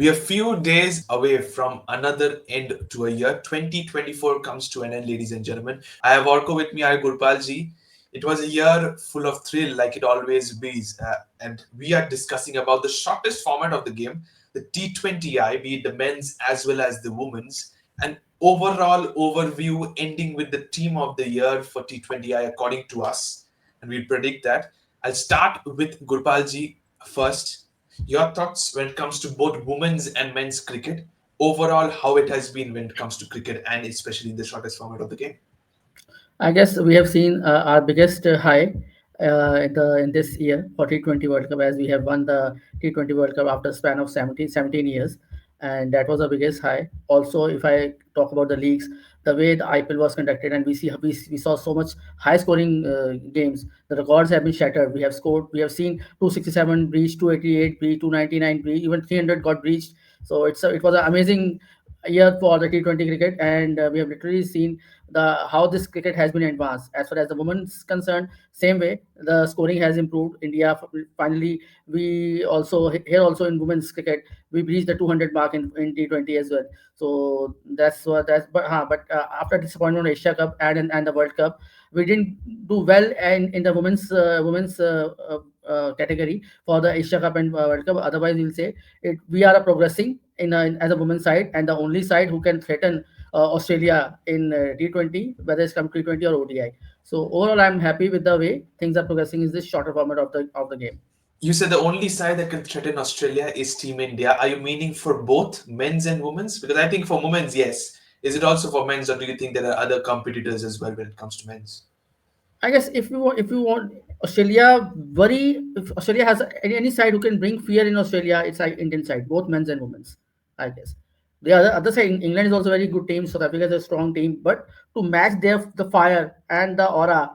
We are few days away from another end to a year. 2024 comes to an end, ladies and gentlemen. I have Orko with me, I Gurpal ji. It was a year full of thrill, like it always is. And we are discussing about the shortest format of the game, the T20I, be it the men's as well as the women's. An overall overview ending with the team of the year for T20I, according to us. And we predict that. I'll start with Gurpal ji first. Your thoughts when it comes to both women's and men's cricket, overall, how it has been when it comes to cricket and especially in the shortest format of the game. I guess we have seen our biggest high in this year for T20 World Cup, as we have won the T20 World Cup after a span of 17 years, and that was the biggest high. Also, if I talk about the leagues, the way the IPL was conducted, and we saw so much high scoring games. The records have been shattered. We have seen 267 breached, 288 breached, 299 breached, even 300 got breached. So it was an amazing year for the T20 cricket, and we have literally seen the how this cricket has been advanced. As far as the women's concerned, same way the scoring has improved. India finally, we also here also in women's cricket we reached the 200 mark in T20 as well. So that's what that's but after disappointment on Asia Cup and the World Cup, we didn't do well in the women's category for the Asia Cup and World Cup. Otherwise, we'll say we are progressing as a women's side, and the only side who can threaten Australia in T20, whether it's come T20 or ODI. So overall, I'm happy with the way things are progressing. Is this shorter format of the game? You said the only side that can threaten Australia is Team India. Are you meaning for both men's and women's? Because I think for women's, yes. Is it also for men's, or do you think there are other competitors as well when it comes to men's? I guess if you want Australia, worry if Australia has any side who can bring fear in Australia, it's like Indian side, both men's and women's. I guess the other side, England is also a very good team. South Africa is a strong team, but to match the fire and the aura,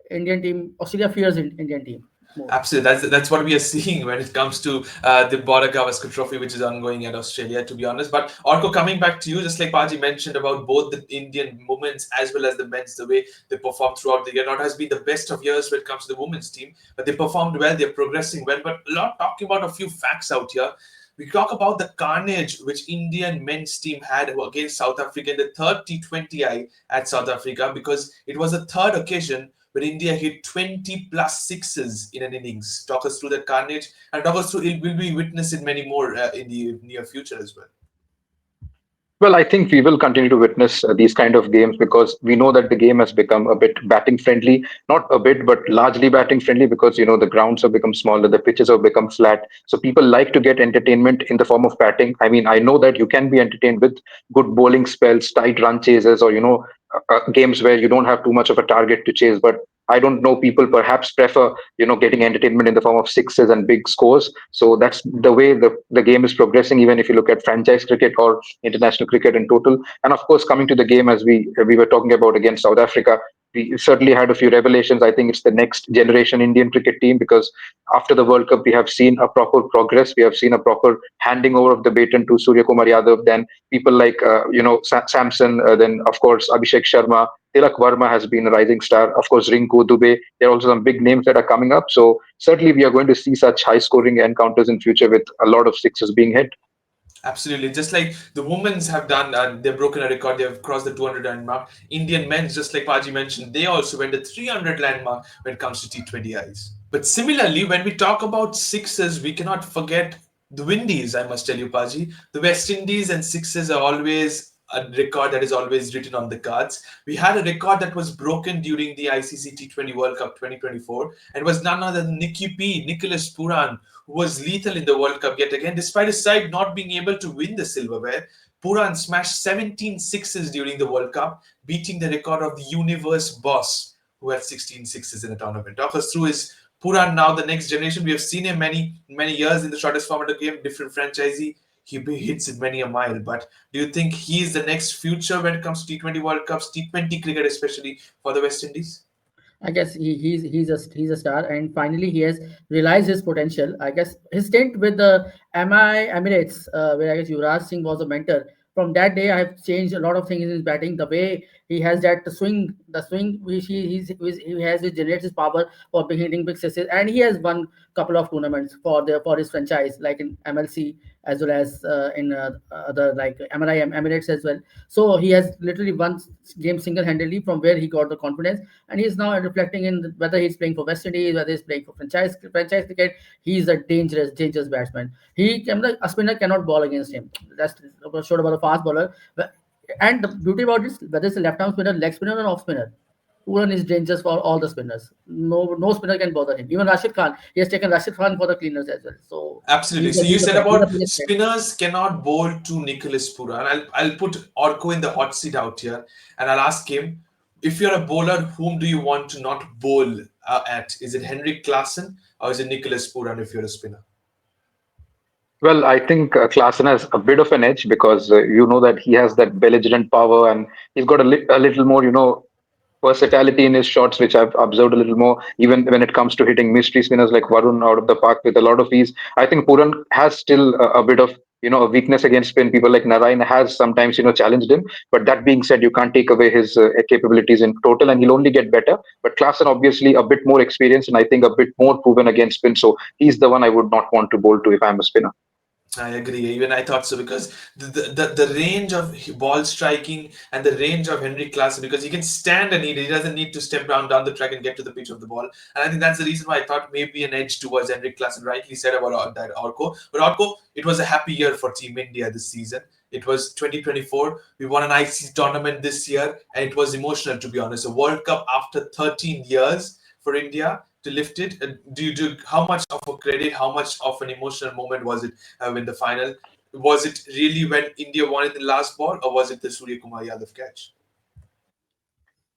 Indian team, Australia fears Indian team more. Absolutely, that's what we are seeing when it comes to the Border Gavaskar Trophy, which is ongoing at Australia, to be honest. But Orko, coming back to you, just like Paji mentioned about both the Indian women's as well as the men's, the way they performed throughout the year, not has been the best of years when it comes to the women's team, but they performed well, they're progressing well. But a lot talking about a few facts out here. We talk about the carnage which Indian men's team had against South Africa in the third T20I at South Africa, because it was the third occasion where India hit 20 plus sixes in an innings. Talk us through that carnage, and talk us through it will be witnessed in many more in the near future as well. Well, I think we will continue to witness these kind of games because we know that the game has become a bit batting friendly, not a bit, but largely batting friendly because, the grounds have become smaller, the pitches have become flat. So people like to get entertainment in the form of batting. I mean, I know that you can be entertained with good bowling spells, tight run chases, or, games where you don't have too much of a target to chase. But I don't know, people perhaps prefer, getting entertainment in the form of sixes and big scores. So that's the way the game is progressing, even if you look at franchise cricket or international cricket in total. And of course, coming to the game, as we were talking about against South Africa, we certainly had a few revelations. I think it's the next generation Indian cricket team because after the World Cup, we have seen a proper progress. We have seen a proper handing over of the baton to Surya Kumar Yadav. Then people like Samson, then of course Abhishek Sharma, Tilak Verma has been a rising star. Of course, Rinku Dubey. There are also some big names that are coming up. So certainly, we are going to see such high-scoring encounters in future with a lot of sixes being hit. Absolutely, just like the women's have done, they've broken a record. They've crossed the 200 landmark. Indian men's, just like Paji mentioned, they also went the 300 landmark when it comes to T20Is. But similarly, when we talk about sixes, we cannot forget the Windies, I must tell you, Paji. The West Indies and sixes are always a record that is always written on the cards. We had a record that was broken during the ICC T20 World Cup 2024, and was none other than Nicholas Puran, who was lethal in the World Cup yet again. Despite his side not being able to win the silverware, Puran smashed 17 sixes during the World Cup, beating the record of the universe boss, who had 16 sixes in a tournament. Talk us through his Puran now, the next generation. We have seen him many years in the shortest format of the game, different franchisee. He hits it many a mile. But do you think he is the next future when it comes to T20 World Cups, T20 cricket, especially for the West Indies? I guess he's a star, and finally he has realized his potential. I guess his stint with the MI Emirates, where I guess Yuvraj Singh was a mentor. From that day, I have changed a lot of things in his batting. The way He has that swing, the swing which he has, he generates his power for hitting big sixes, and he has won couple of tournaments for his franchise, like in MLC as well as in other like MRI Emirates as well. So he has literally won games single handedly, from where he got the confidence, and he is now reflecting in whether he's playing for West Indies, whether he's playing for franchise cricket. He is a dangerous batsman. He can, like, a spinner cannot ball against him. That's short about a fast bowler. And the beauty about this, whether it's a left arm spinner, leg spinner, or off spinner, Pooran is dangerous for all the spinners. No spinner can bother him. Even Rashid Khan, he has taken Rashid Khan for the cleaners as well. So Absolutely. So you he's said he's about a biggest threat. spinners cannot bowl to Nicholas Pura, and I'll put Orko in the hot seat out here, and I'll ask him, if you're a bowler, whom do you want to not bowl at? Is it Henrik Klassen or is it Nicholas Pura if you're a spinner? Well, I think Klaasen has a bit of an edge because you know that he has that belligerent power and he's got a little more, versatility in his shots, which I've observed a little more, even when it comes to hitting mystery spinners like Varun out of the park with a lot of ease. I think Puran has still a bit of a weakness against spin. People like Narayan has sometimes challenged him, but that being said, you can't take away his capabilities in total, and he'll only get better. But Klaasen obviously a bit more experienced, and I think a bit more proven against spin. So he's the one I would not want to bowl to if I'm a spinner. I agree. Even I thought so because the range of ball striking and the range of Henry Klassen, because he can stand and he doesn't need to step down the track and get to the pitch of the ball. And I think that's the reason why I thought maybe an edge towards Henry Klassen. Rightly said about that Orko. But Orko, it was a happy year for Team India this season. It was 2024. We won an ICC tournament this year, and it was emotional, to be honest. A World Cup after 13 years for India to lift it. Do how much of a credit, how much of an emotional moment was it in the final? Was it really when India won it in the last ball, or was it the Surya Kumar Yadav catch?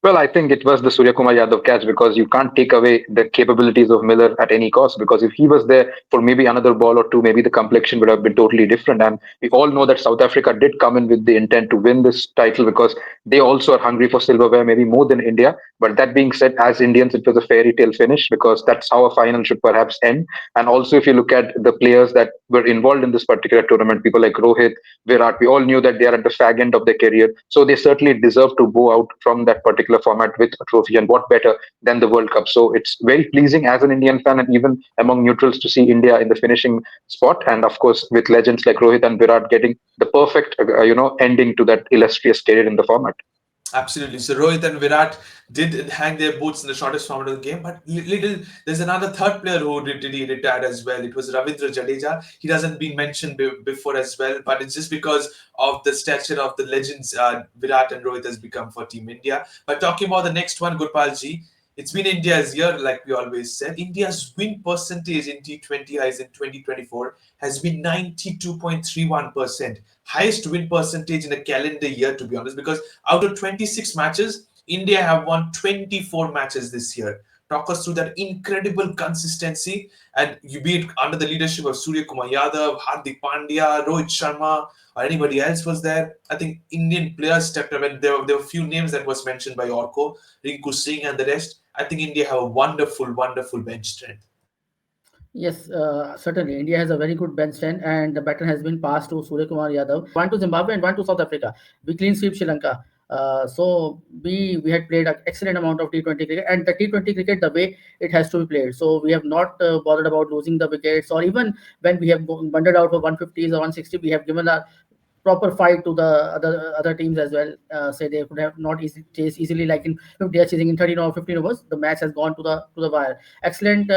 Well, I think it was the Surya Kumar Yadav catch because you can't take away the capabilities of Miller at any cost. Because if he was there for maybe another ball or two, maybe the complexion would have been totally different. And we all know that South Africa did come in with the intent to win this title because they also are hungry for silverware, maybe more than India. But that being said, as Indians, it was a fairy tale finish because that's how a final should perhaps end. And also, if you look at the players that were involved in this particular tournament, people like Rohit, Virat, we all knew that they are at the fag end of their career. So they certainly deserve to go out from that particular format with a trophy. And what better than the World Cup? So it's very pleasing as an Indian fan and even among neutrals to see India in the finishing spot. And of course, with legends like Rohit and Virat getting the perfect, ending to that illustrious career in the format. Absolutely. So Rohit and Virat did hang their boots in the shortest format of the game, but little there's another third player who did he retired as well. It was Ravindra Jadeja. He doesn't been mentioned before as well, but it's just because of the stature of the legends Virat and Rohit has become for Team India. But talking about the next one, Gurpal ji, it's been India's year, like we always said. India's win percentage in T20 Is in 2024 has been 92.31%. Highest win percentage in a calendar year, to be honest, because out of 26 matches, India have won 24 matches this year. Talk us through that incredible consistency, and you be it under the leadership of Surya Kumar Yadav, Hardik Pandya, Rohit Sharma, or anybody else was there. I think Indian players stepped up, and there were a few names that was mentioned by Orko, Rinku Singh, and the rest. I think India have a wonderful bench strength. Yes, certainly. India has a very good bench strength, and the baton has been passed to Surya Kumar Yadav. One to Zimbabwe and one to South Africa. We clean sweep Sri Lanka. So we had played an excellent amount of T20 cricket, and the T20 cricket, the way it has to be played. So we have not bothered about losing the wickets, or even when we have bundered out for 150s or 160, we have given a proper fight to the other teams as well. Say they could have not chased easily, like in, if they are chasing in 13 or 15 overs, the match has gone to the wire. Excellent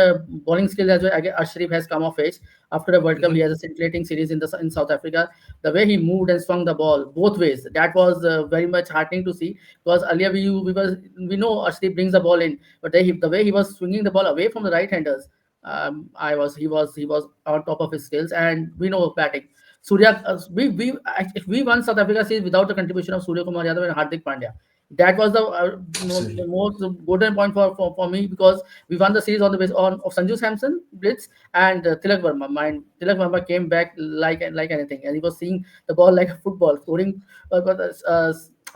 bowling skill as well. Again, Ashraf has come of age after the World Cup. He Mhm. has a scintillating series in South Africa. The way he moved and swung the ball both ways, that was very much heartening to see. Because earlier we know Ashraf brings the ball in, but the way he was swinging the ball away from the right handers, he was on top of his skills, and we know batting. Surya, we won South Africa series without the contribution of Surya Kumar Yadav and Hardik Pandya. That was the Absolutely. most golden point for me, because we won the series on the base on of Sanju Samson blitz and Tilak Verma. Tilak Verma came back like anything, and he was seeing the ball like a football, scoring. But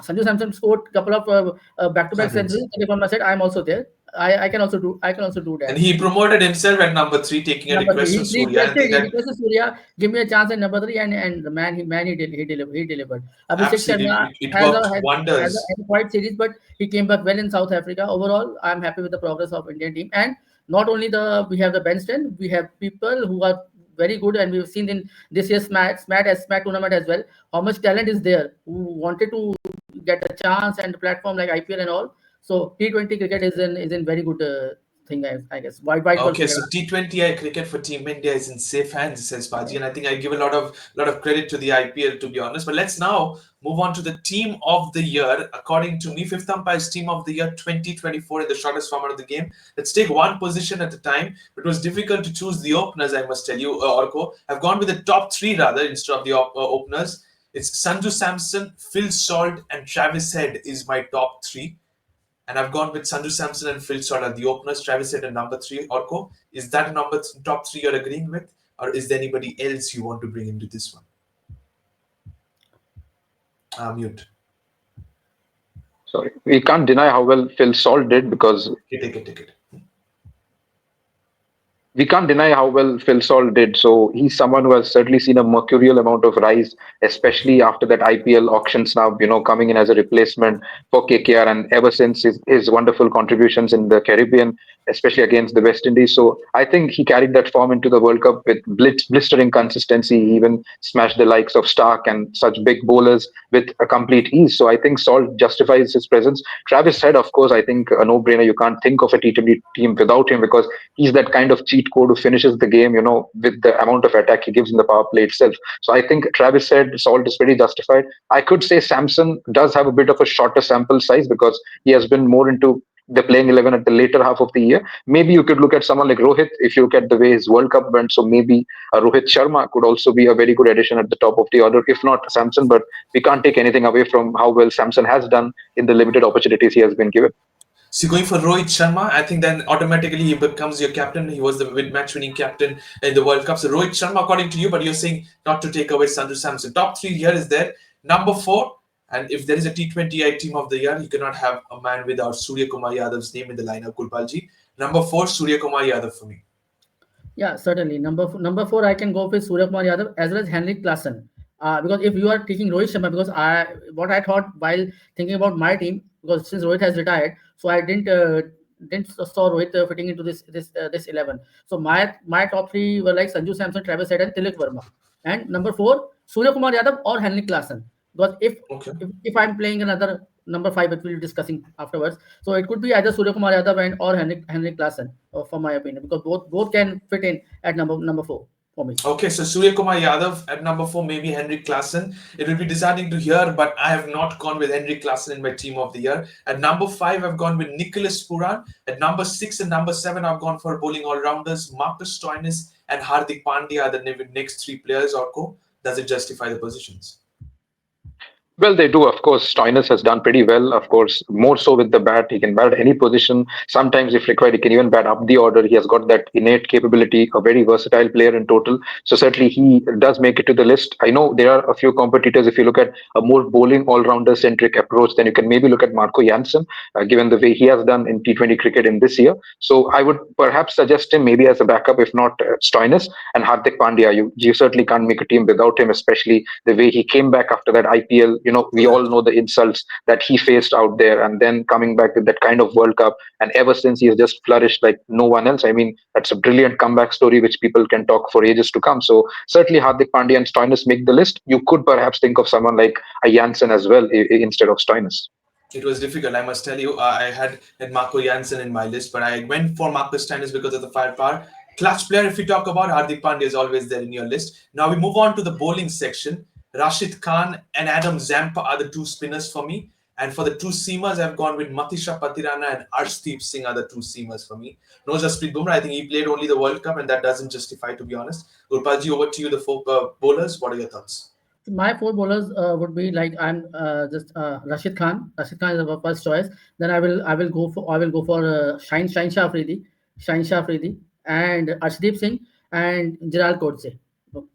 Sanju Samson scored a couple of back-to-back Hundreds. centuries. Tilak Verma said, "I'm also there." I can also do And that. he promoted himself at number three, taking a Number three, request from he Surya. And I requested, think he that requested Surya, give me a chance at number three, and the he delivered. Abhishek absolutely Sharma it worked wonders. has a quite series, but he came back well in South Africa. Overall, I'm happy with the progress of Indian team, and not only the we have the bench strength, we have people who are very good, and we've seen in this year's Smack tournament as well how much talent is there who wanted to get a chance and platform like IPL and all. So T20 cricket is in very good thing, I guess. White ball Okay, cricket. so T20I cricket for Team India is in safe hands, says Paji, and I think I give a lot of credit to the IPL, to be honest. But let's now move on to the Team of the Year. According to me, fifth umpire's Team of the Year 2024 in the shortest format of the game. Let's take one position at a time. It was difficult to choose the openers, I must tell you, Orko. I've gone with the top three rather instead of the openers. It's Sanju Samson, Phil Salt, and Travis Head is my top three. And I've gone with Sanju Samson and Phil Stoddard, the openers. Travis said a number three. Orko, is that a top three you're agreeing with, or is there anybody else you want to bring into this one? Mute. Sorry, we can't deny how well Phil Salt did because Okay, take it, take it. we can't deny how well Phil Salt did. So he's someone who has certainly seen a mercurial amount of rise, especially after that IPL auctions now, coming in as a replacement for KKR and ever since his wonderful contributions in the Caribbean, especially against the West Indies. So I think he carried that form into the World Cup with blistering consistency. He even smashed the likes of Stark and such big bowlers with a complete ease. So I think Salt justifies his presence. Travis Head, of course, I think a no-brainer. You can't think of a T20 team without him because he's that kind of cheat code who finishes the game, with the amount of attack he gives in the power play itself. So I think Travis said Salt is very justified. I could say Samson does have a bit of a shorter sample size because he has been more into the playing 11 at the later half of the year. Maybe you could look at someone like Rohit if you look at the way his World Cup went. So maybe Rohit Sharma could also be a very good addition at the top of the order, if not Samson. But we can't take anything away from how well Samson has done in the limited opportunities he has been given. So going for Rohit Sharma, I think then automatically he becomes your captain. He was the match-winning captain in the World Cup. So Rohit Sharma, according to you, but you're saying not to take away Sanju Samson. Top three here is there. Number four, and if there is a T20I team of the year, you cannot have a man without Surya Kumar Yadav's name in the lineup, Kulpalji. Number four, Surya Kumar Yadav for me. Yeah, certainly. Number four, I can go with Surya Kumar Yadav as well as Henrik Klassen. Because if you are taking Rohit Sharma, because I thought while thinking about my team, because since Rohit has retired, so I didn't saw Rohit fitting into this 11. So my top three were like Sanju Samson, Travis Head, and Tilak Verma. And number four, Surya Kumar Yadav or Henrik Klassen. Because Okay. if I'm playing another number five, which we'll be discussing afterwards, so it could be either Surya Kumar Yadav and or Henrik Klassen, for my opinion, because both can fit in at number four for me. Okay, so Surya Kumar Yadav at number four, maybe Henrik Klassen. It will be disheartening to hear, but I have not gone with Henrik Klassen in my team of the year. At number five, I've gone with Nicholas Puran. At number six and number seven, I've gone for bowling all-rounders. Marcus Stoinis and Hardik Pandya are the next three players, Orko. Does it justify the positions? Well, they do. Of course, Stoinis has done pretty well. Of course, more so with the bat. He can bat at any position. Sometimes, if required, he can even bat up the order. He has got that innate capability, a very versatile player in total. So, certainly, he does make it to the list. I know there are a few competitors. If you look at a more bowling all rounder centric approach, then you can maybe look at Marco Jansen, given the way he has done in T20 cricket in this year. So, I would perhaps suggest him maybe as a backup, if not Stoinis and Hardik Pandya. You certainly can't make a team without him, especially the way he came back after that IPL. We all Correct. know the insults that he faced out there, and then coming back with that kind of World Cup. And ever since, he has just flourished like no one else. I mean, that's a brilliant comeback story which people can talk for ages to come. So certainly, Hardik Pandya and Stoinis make the list. You could perhaps think of someone like a Janssen as well instead of Stoinis. It was difficult, I must tell you. I had Marco Jansen in my list, but I went for Marcus Stoinis because of the firepower. Clutch player, if you talk about Hardik Pandya, is always there in your list. Now we move on to the bowling section. Rashid Khan and Adam Zampa are the two spinners for me. And for the two seamers, I've gone with Matisha Patirana and Arshdeep Singh are the two seamers for me. No Jasprit Bumrah, I think he played only the World Cup, and that doesn't justify, to be honest. Gurpalji, over to you, the four bowlers. What are your thoughts? My four bowlers would be like I'm just Rashid Khan. Rashid Khan is our first choice. Then I will go for Shine Shah Afridi, and Arshdeep Singh and Gerald Coetzee.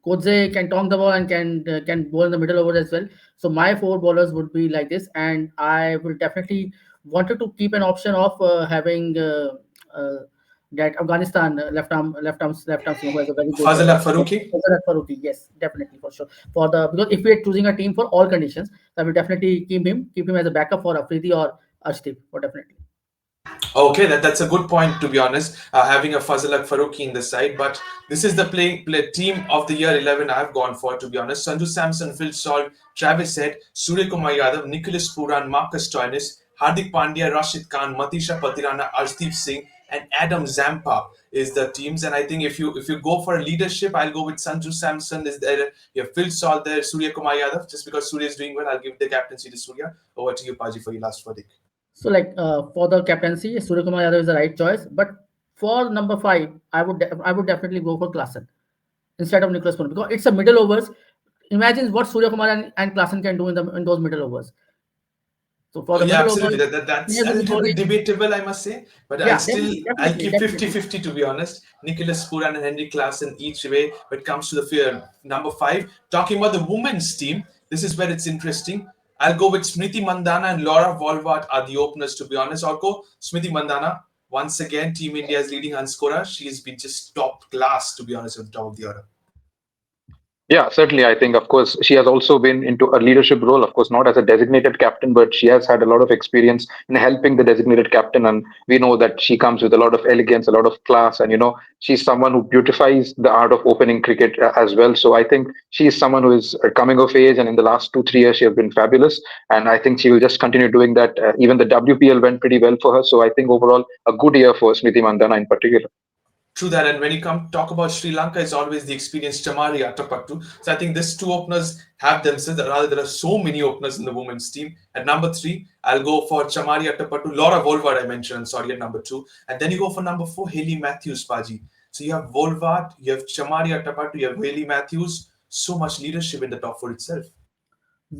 Coetzee can tong the ball and can bowl in the middle over as well. So my four bowlers would be like this, and I will definitely wanted to keep an option of having that Afghanistan left arm seam who has a very good Fazal Faruqi. Fazal Faruqi. Yes, definitely for sure. For the because if we are choosing a team for all conditions, I will definitely keep him as a backup for Afridi or Arshdeep for definitely. Okay, that's a good point to be honest. Having a Fazalak Faruqi in the side, but this is the team of the year 11 I've gone for to be honest. Sanju Samson, Phil Salt, Travis Head, Surya Kumar Yadav, Nicholas Puran, Marcus Stoinis, Hardik Pandya, Rashid Khan, Matisha Patirana, Arshdeep Singh, and Adam Zampa is the teams. And I think if you go for a leadership, I'll go with Sanju Samson. Is there you have Phil Salt there, Surya Kumar Yadav. Just because Surya is doing well, I'll give the captaincy to Surya. Over to you, Paji, for your last verdict. So like for the captaincy, Surya Kumar Yadav is the right choice. But for number five, I would definitely go for Klassen instead of Nicholas Poon because it's a middle overs. Imagine what Surya Kumar and Klassen can do in those middle overs. So for Oh the yeah, middle absolutely. overs, That's players a will be little bit bowling. debatable, I must say. But Yeah, definitely, I'll definitely, keep fifty definitely. fifty to be honest. Nicholas Puran and Henry Klassen each way when it comes to the number five. Talking about the women's team, this is where it's interesting. I'll go with Smriti Mandana and Laura Volvart are the openers to be honest. I'll go Smriti Mandana. Once again, Team India's leading unscorer. She's been just top class to be honest at the top of the order. Yeah, certainly. I think, of course, she has also been into a leadership role, of course, not as a designated captain, but she has had a lot of experience in helping the designated captain. And we know that she comes with a lot of elegance, a lot of class. And, she's someone who beautifies the art of opening cricket as well. So I think she is someone who is coming of age. And in the last 2, 3 years, she has been fabulous. And I think she will just continue doing that. Even the WPL went pretty well for her. So I think overall, a good year for Smriti Mandana in particular. True that, and when you come talk about Sri Lanka, it's always the experienced Chamari Atapattu. So I think these two openers have themselves. Rather, there are so many openers in the women's team. At number three, I'll go for Chamari Atapattu, Laura Volvard. I mentioned, I'm sorry, at number two, and then you go for number four, Haley Matthews, Paji. So you have Volvard, you have Chamari Atapattu, you have Haley Matthews. So much leadership in the top four itself.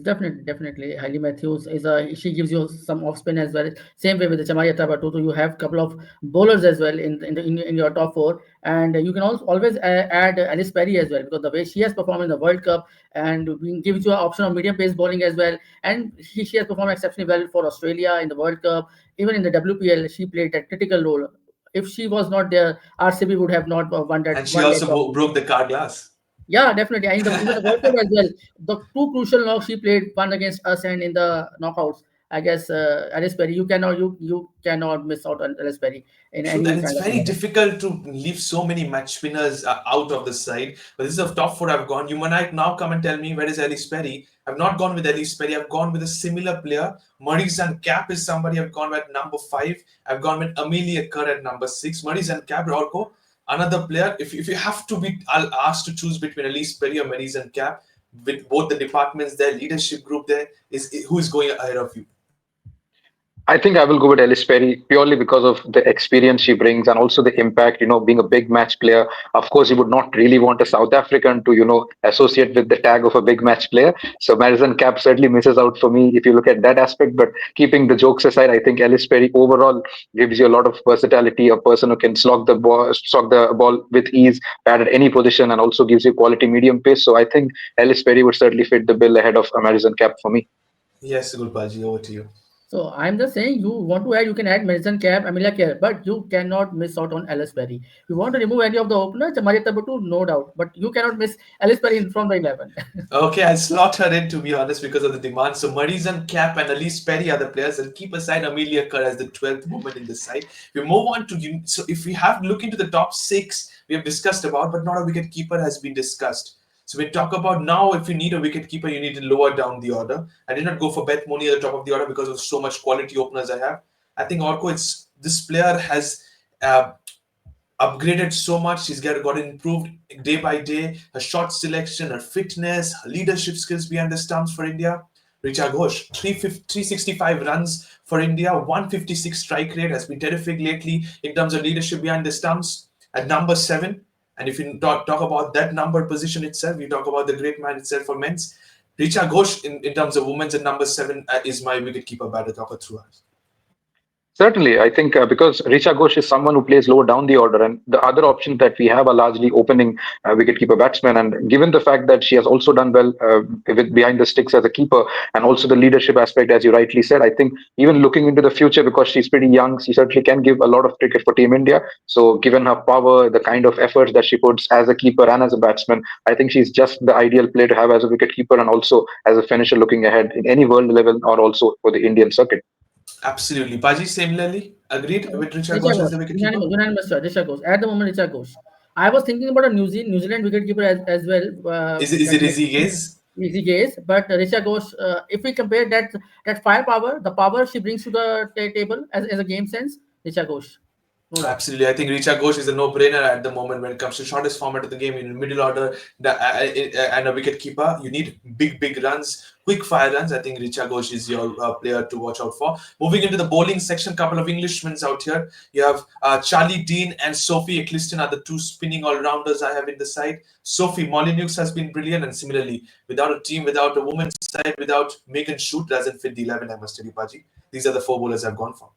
Definitely, definitely. Hailey Matthews is a she gives you some off spin as well. Same way with the Chamaya Tabatutu, you have couple of bowlers as well in your top four, and you can also always add Alice Perry as well because the way she has performed in the World Cup and gives you an option of medium pace bowling as well, and she has performed exceptionally well for Australia in the World Cup, even in the WPL. She played a critical role. If she was not there, RCB would have not And she won that also trophy. broke the car glass. Yeah, definitely. And even the World Cup as well. The two crucial knocks she played, one against us and in the knockouts. I guess Alice Perry, you cannot miss out on Alice Perry in True any that it's kind of very manner. difficult to leave so many match winners out of the side. But this is the top four I've gone. You might now come and tell me where is Ellis Perry. I've not gone with Ellis Perry. I've gone with a similar player. Maurice and Cap is somebody I've gone with number five. I've gone with Amelia Kerr at number six. Maurice and Cap Rorco, another player. If you have to be, I'll ask to choose between Ellis Perry or Maurice and Cap. With both the departments there, leadership group there, is who is going ahead of you? I think I will go with Ellis Perry purely because of the experience she brings and also the impact, being a big match player. Of course, you would not really want a South African to, associate with the tag of a big match player. So Madison Cap certainly misses out for me if you look at that aspect. But keeping the jokes aside, I think Ellis Perry overall gives you a lot of versatility, a person who can slog the ball with ease, bat at any position, and also gives you quality medium pace. So I think Ellis Perry would certainly fit the bill ahead of Madison Cap for me. Yes, Gulpaji, over to you. So I'm just saying you want to add, you can add Madison Cap, Amelia Kerr, but you cannot miss out on Alice Perry. You want to remove any of the openers, Chamari Tabatu, no doubt, but you cannot miss Alice Perry from the 11. Okay, I'll slot her in to be honest because of the demand. So Marizan Cap and Elise Perry are the players. I'll keep aside Amelia Kerr as the 12th woman in the side. We move on to so if we have look into the top six we have discussed about, but not a wicket keeper has been discussed. So we talk about now if you need a wicket keeper, you need to lower down the order. I did not go for Beth Mooney at the top of the order because of so much quality openers I have. I think Orko, it's this player has uh, upgraded so much. She's got improved day by day. Her shot selection, her fitness, her leadership skills behind the stumps for India. Richa Ghosh, 365 runs for India, 156 strike rate, has been terrific lately in terms of leadership behind the stumps at number seven. And if you talk about that number position itself, you talk about the great man itself for men's. Richa Ghosh, in terms of women's at number seven, is my wicketkeeper batter talker throughout. Certainly, I think because Richa Ghosh is someone who plays lower down the order, and the other options that we have are largely opening wicketkeeper batsmen. And given the fact that she has also done well with behind the sticks as a keeper, and also the leadership aspect, as you rightly said, I think even looking into the future, because she's pretty young, she certainly can give a lot of cricket for Team India. So, given her power, the kind of efforts that she puts as a keeper and as a batsman, I think she's just the ideal player to have as a wicketkeeper and also as a finisher looking ahead in any world level or also for the Indian circuit. Absolutely. Paji, similarly, agreed with Richa Richa Ghosh as Ghosh, the wicketkeeper? unanimous choice. Richa Ghosh. At the moment, Richa Ghosh. I was thinking about a New Zealand wicketkeeper as well. Is That it makes easy gaze? easy case, but Richa Ghosh. If we compare that firepower, the power she brings to the table as a game sense, Richa Ghosh, no doubt. Absolutely, I think Richa Ghosh is a no-brainer at the moment when it comes to shortest format of the game in middle order and a wicket keeper. You need big runs, quick fire runs. I think Richa Ghosh is your player to watch out for. Moving into the bowling section, couple of Englishmen out here. You have Charlie Dean and Sophie Eccleston are the two spinning all-rounders I have in the side. Sophie Molyneux has been brilliant, and similarly, without a team, without a women's side, without Megan Shoot, doesn't fit the 11. I must tell you, Paji. These are the four bowlers I've gone for.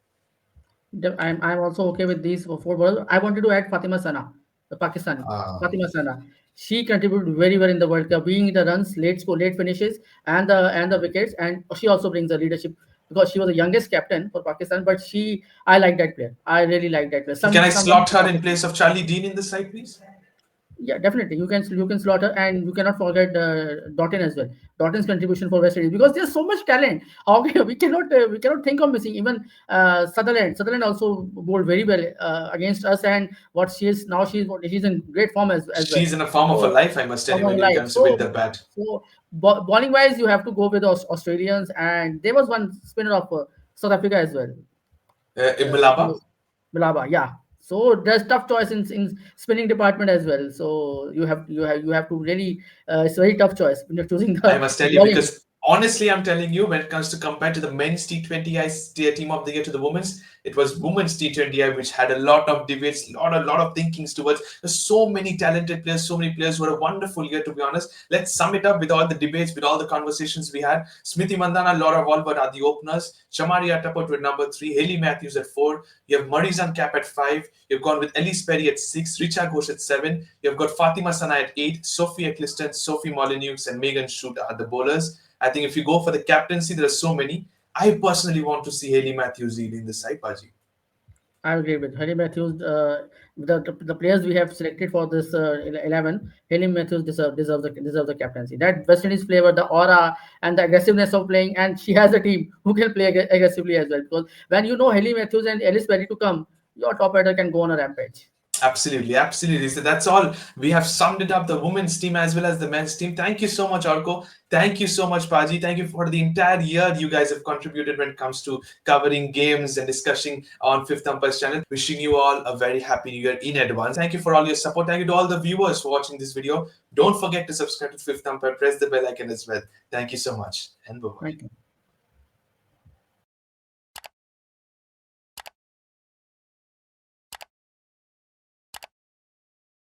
I'm also okay with these four bowlers. I wanted to add Fatima Sana, the Pakistani. Uh, Fatima Sana. She contributed very well in the World Cup, being the runs, late finishes, and the wickets. And she also brings the leadership because she was the youngest captain for Pakistan. But I like that player. I really like that player. can I Someone slot from her in Pakistan. place of Charlie Dean in the side, please? Yeah, definitely. You can slaughter, and you cannot forget Doughton as well. Doughton's contribution for West Indies because there's so much talent. How we cannot think of missing even Sutherland. Sutherland also bowled very well against us, and what she is now, she's in great form as well. She's in a form of her So life, I must tell from you, our when it life. comes to with the So bat. so bowling wise, you have to go with the Australians, and there was one spinner of South Africa as well. Imbalaba. Malaba, yeah. So there's tough choice in spinning department as well. So you have to really it's a very tough choice when you're choosing I the must tell you, bowling. because honestly, I'm telling you, when it comes to compare to the men's T20I team of the year to the women's, it was women's T20I which had a lot of debates, lot of thinkings towards. There's so many talented players, so many players who had a wonderful year. To be honest, let's sum it up with all the debates, with all the conversations we had. Smriti Mandana, Laura Walbert are the openers. Shamari Attaput with number 3, Haley Matthews at 4. You have Marizan Cap at 5. You've gone with Elise Perry at 6, Richa Ghosh at 7. You've got Fatima Sana at 8, Sophie Eccleston, Sophie Molyneux, and Megan Shoot are the bowlers. I think if you go for the captaincy, there are so many. I personally want to see Haley Matthews leading the side, Baji. I agree with Haley Matthews. The players we have selected for this 11, Haley Matthews deserve the captaincy. That West Indies flavor, the aura, and the aggressiveness of playing, and she has a team who can play aggressively as well. Because when you know Haley Matthews and Ellis Perry to come, your top order can go on a rampage. Absolutely. So that's all. We have summed it up, the women's team as well as the men's team. Thank you so much, Arko. Thank you so much, Paji. Thank you for the entire year you guys have contributed when it comes to covering games and discussing on Fifth Umpire's channel. Wishing you all a very happy new year in advance. Thank you for all your support. Thank you to all the viewers for watching this video. Don't forget to subscribe to Fifth Umpire. Press the bell icon as well. Thank you so much, and bye bye. Thank you.